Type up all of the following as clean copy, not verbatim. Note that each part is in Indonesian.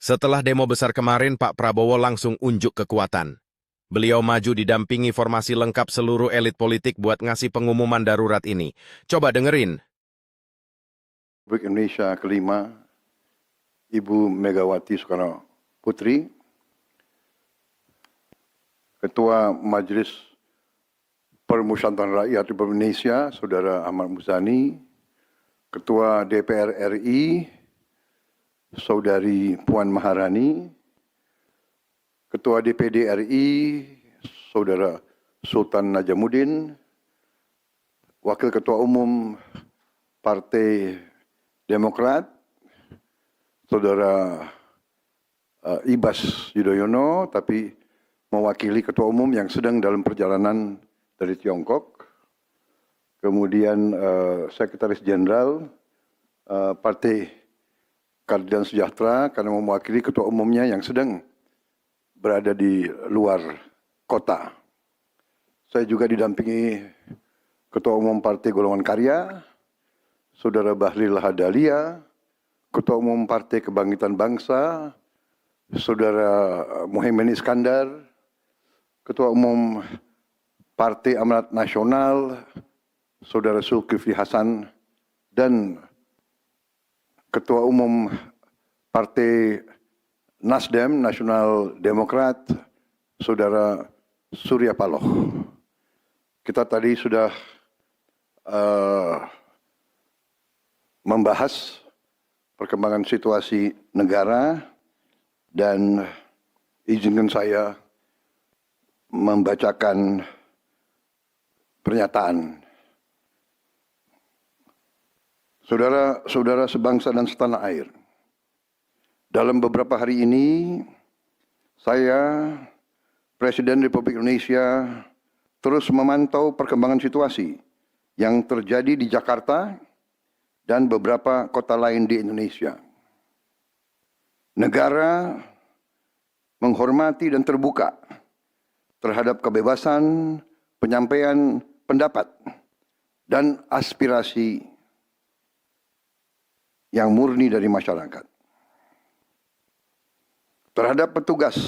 Setelah demo besar kemarin, Pak Prabowo langsung unjuk kekuatan. Beliau maju didampingi formasi lengkap seluruh elit politik buat ngasih pengumuman darurat ini. Coba dengerin. Republik Indonesia kelima, Ibu Megawati Soekarno Putri, Ketua Majelis Permusyawaratan Rakyat Republik Indonesia, Saudara Ahmad Muzani, Ketua DPR RI, Saudari Puan Maharani, Ketua DPD RI, Saudara Sultan Najamuddin, Wakil Ketua Umum Partai Demokrat, Saudara Ibas Yudhoyono, tapi mewakili Ketua Umum yang sedang dalam perjalanan dari Tiongkok. Kemudian Sekretaris Jenderal Partai Keadilan Sejahtera karena mewakili Ketua Umumnya yang sedang berada di luar kota. Saya juga didampingi Ketua Umum Partai Golongan Karya, Saudara Bahlil Lahadalia, Ketua Umum Partai Kebangkitan Bangsa, Saudara Muhaimin Iskandar, Ketua Umum Partai Amanat Nasional, Saudara Zulkifli Hasan, dan Ketua Umum Partai Nasdem, Nasional Demokrat, Saudara Surya Paloh. Kita tadi sudah membahas perkembangan situasi negara dan izinkan saya membacakan pernyataan. Saudara-saudara sebangsa dan setanah air, dalam beberapa hari ini saya, Presiden Republik Indonesia, terus memantau perkembangan situasi yang terjadi di Jakarta dan beberapa kota lain di Indonesia. Negara menghormati dan terbuka terhadap kebebasan penyampaian pendapat dan aspirasi yang murni dari masyarakat. Terhadap petugas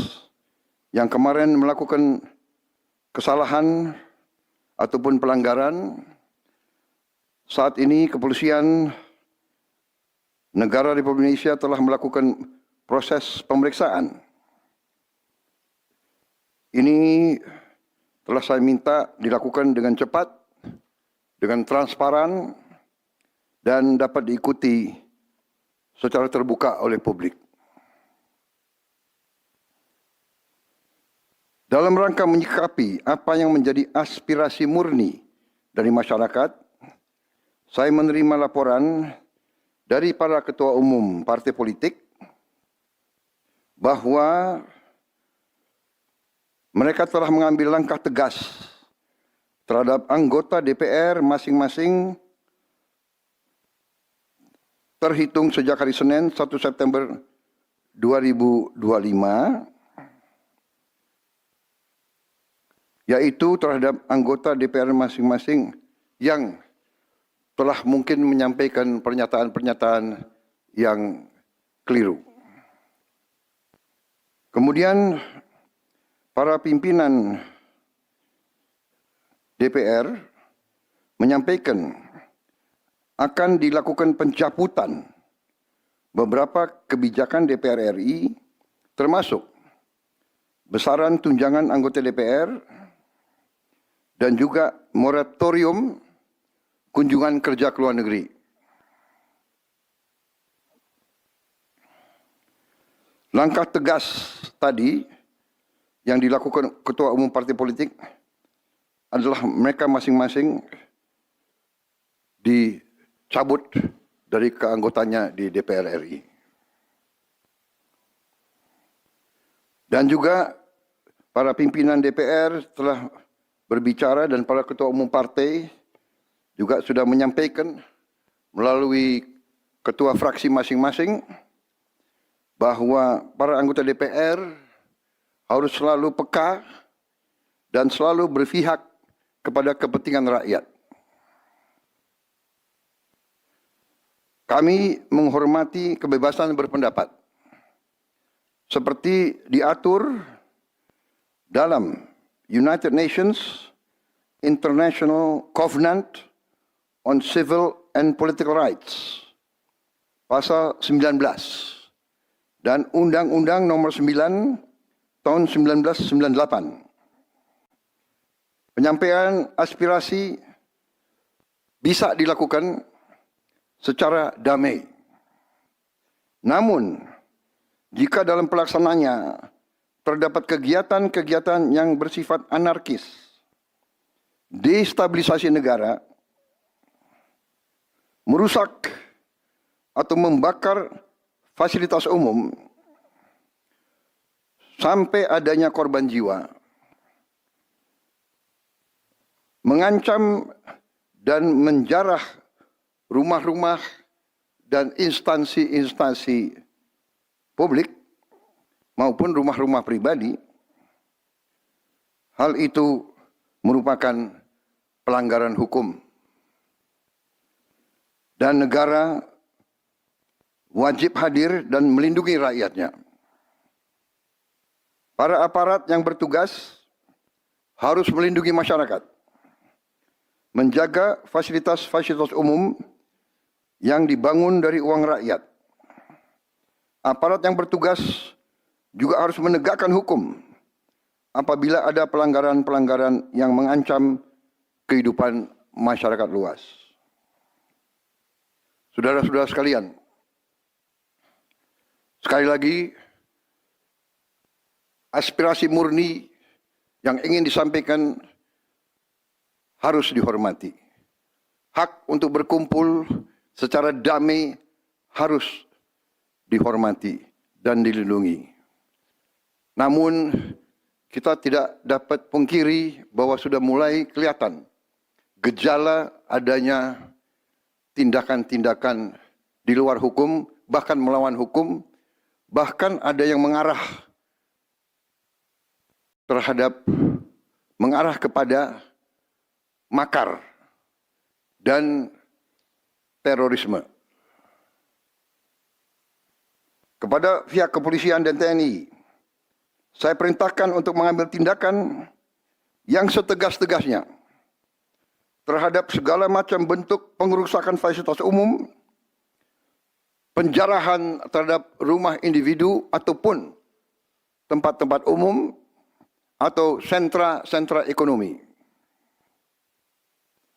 yang kemarin melakukan kesalahan ataupun pelanggaran, saat ini kepolisian negara Republik Indonesia telah melakukan proses pemeriksaan. Ini telah saya minta dilakukan dengan cepat, dengan transparan, dan dapat diikuti secara terbuka oleh publik. Dalam rangka menyikapi apa yang menjadi aspirasi murni dari masyarakat, saya menerima laporan dari para ketua umum partai politik bahwa mereka telah mengambil langkah tegas terhadap anggota DPR masing-masing terhitung sejak hari Senin 1 September 2025, yaitu terhadap anggota DPR masing-masing yang telah mungkin menyampaikan pernyataan-pernyataan yang keliru. Kemudian para pimpinan DPR menyampaikan akan dilakukan pencabutan beberapa kebijakan DPR RI, termasuk besaran tunjangan anggota DPR dan juga moratorium kunjungan kerja ke luar negeri. Langkah tegas tadi yang dilakukan ketua umum partai politik adalah mereka masing-masing dicabut dari keanggotanya di DPR RI. Dan juga para pimpinan DPR telah berbicara dan para ketua umum partai juga sudah menyampaikan melalui ketua fraksi masing-masing bahwa para anggota DPR harus selalu peka dan selalu berpihak kepada kepentingan rakyat. Kami menghormati kebebasan berpendapat. seperti diatur dalam United Nations International Covenant on Civil and Political Rights, pasal 19, dan Undang-Undang Nomor 9 tahun 1998. Penyampaian aspirasi bisa dilakukan secara damai. Namun, jika dalam pelaksananya terdapat kegiatan-kegiatan yang bersifat anarkis, destabilisasi negara, merusak atau membakar fasilitas umum, sampai adanya korban jiwa, mengancam dan menjarah rumah-rumah dan instansi-instansi publik maupun rumah-rumah pribadi, hal itu merupakan pelanggaran hukum. Dan negara wajib hadir dan melindungi rakyatnya. Para aparat yang bertugas harus melindungi masyarakat, menjaga fasilitas-fasilitas umum yang dibangun dari uang rakyat. Aparat yang bertugas juga harus menegakkan hukum apabila ada pelanggaran-pelanggaran yang mengancam kehidupan masyarakat luas. Saudara-saudara sekalian, sekali lagi, aspirasi murni yang ingin disampaikan harus dihormati. Hak untuk berkumpul secara damai harus dihormati dan dilindungi. Namun, kita tidak dapat pungkiri bahwa sudah mulai kelihatan gejala adanya tindakan-tindakan di luar hukum, bahkan melawan hukum, bahkan ada yang mengarah kepada makar dan terorisme. Kepada pihak kepolisian dan TNI, saya perintahkan untuk mengambil tindakan yang setegas-tegasnya terhadap segala macam bentuk pengerusakan fasilitas umum, penjarahan terhadap rumah individu ataupun tempat-tempat umum atau sentra-sentra ekonomi,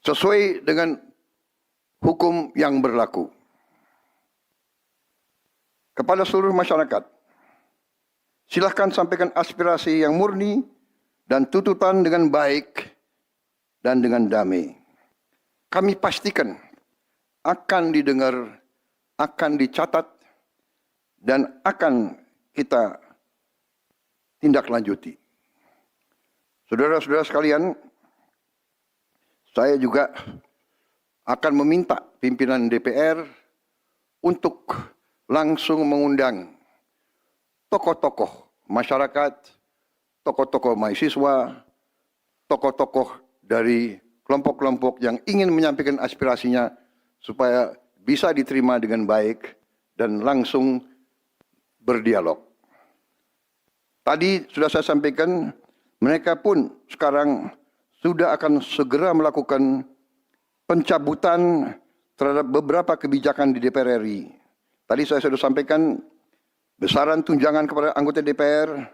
sesuai dengan hukum yang berlaku. Kepada seluruh masyarakat, silakan sampaikan aspirasi yang murni dan tuntutan dengan baik dan dengan damai. Kami pastikan akan didengar, akan dicatat, dan akan kita tindak lanjuti. Saudara-saudara sekalian, saya juga akan meminta pimpinan DPR untuk langsung mengundang tokoh-tokoh masyarakat, tokoh-tokoh mahasiswa, tokoh-tokoh dari kelompok-kelompok yang ingin menyampaikan aspirasinya supaya bisa diterima dengan baik dan langsung berdialog. Tadi sudah saya sampaikan, mereka pun sekarang sudah akan segera melakukan pencabutan terhadap beberapa kebijakan di DPR RI. Tadi saya sudah sampaikan besaran tunjangan kepada anggota DPR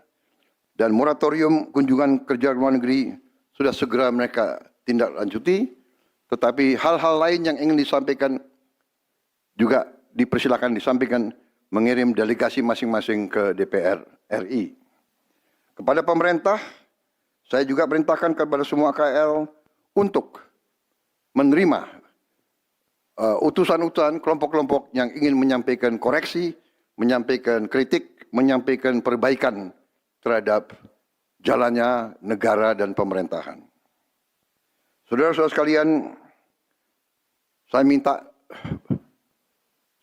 dan moratorium kunjungan kerja luar negeri sudah segera mereka tindak lanjuti. Tetapi hal-hal lain yang ingin disampaikan juga dipersilakan disampaikan, mengirim delegasi masing-masing ke DPR RI. Kepada pemerintah, saya juga perintahkan kepada semua KL untuk menerima utusan-utusan kelompok-kelompok yang ingin menyampaikan koreksi, menyampaikan kritik, menyampaikan perbaikan terhadap jalannya negara dan pemerintahan. Saudara-saudara sekalian, saya minta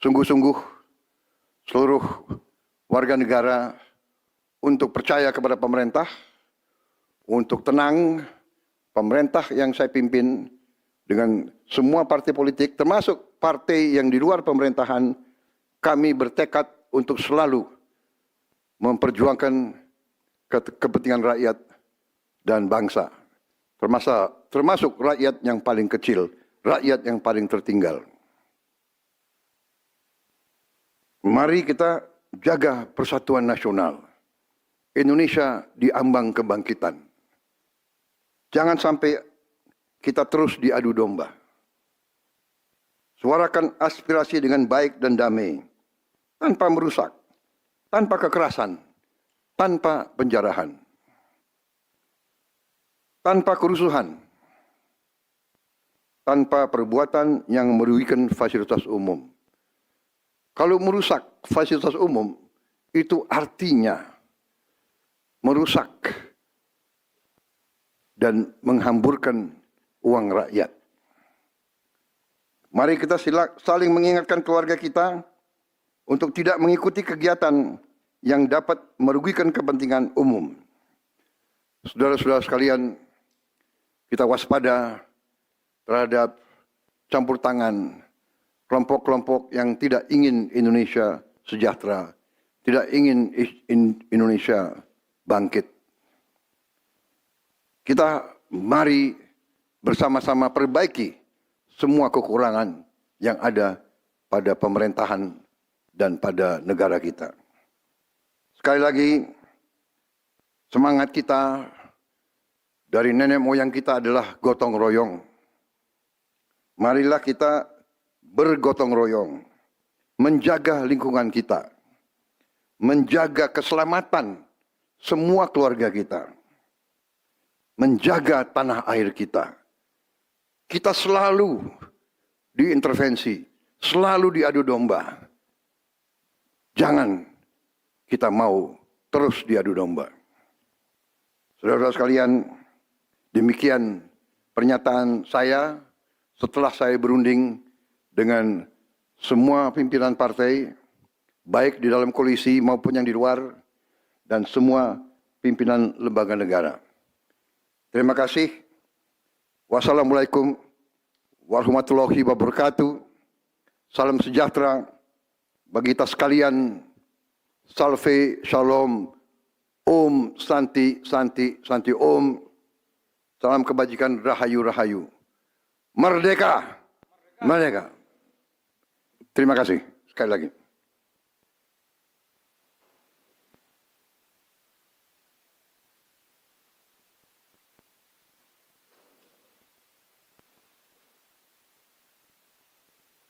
sungguh-sungguh seluruh warga negara untuk percaya kepada pemerintah, untuk tenang. Pemerintah yang saya pimpin dengan semua partai politik, termasuk partai yang di luar pemerintahan, kami bertekad untuk selalu memperjuangkan kepentingan rakyat dan bangsa, termasuk rakyat yang paling kecil, rakyat yang paling tertinggal. Mari kita jaga persatuan nasional. Indonesia di ambang kebangkitan. Jangan sampai kita terus diadu domba. Suarakan aspirasi dengan baik dan damai, tanpa merusak, tanpa kekerasan, tanpa penjarahan, tanpa kerusuhan, tanpa perbuatan yang merugikan fasilitas umum. Kalau merusak fasilitas umum, itu artinya merusak dan menghamburkan uang rakyat. Mari kita saling mengingatkan keluarga kita untuk tidak mengikuti kegiatan yang dapat merugikan kepentingan umum. Saudara-saudara sekalian, kita waspada terhadap campur tangan kelompok-kelompok yang tidak ingin Indonesia sejahtera, tidak ingin Indonesia bangkit. Kita mari bersama-sama perbaiki semua kekurangan yang ada pada pemerintahan dan pada negara kita. Sekali lagi, semangat kita dari nenek moyang kita adalah gotong royong. Marilah kita bergotong royong, menjaga lingkungan kita, menjaga keselamatan semua keluarga kita, menjaga tanah air kita. Kita selalu diintervensi, selalu diadu domba. Jangan kita mau terus diadu domba. Saudara-saudara sekalian, demikian pernyataan saya setelah saya berunding dengan semua pimpinan partai, baik di dalam koalisi maupun yang di luar, dan semua pimpinan lembaga negara. Terima kasih. Wassalamualaikum warahmatullahi wabarakatuh. Salam sejahtera bagi kita sekalian. Salve, shalom, om, santi, santi, santi, om. Salam kebajikan, rahayu, rahayu. Merdeka, merdeka. Terima kasih sekali lagi.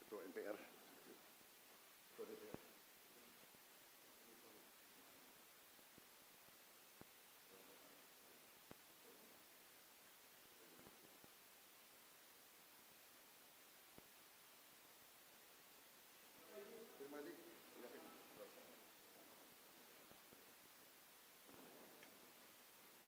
Ketua MPR.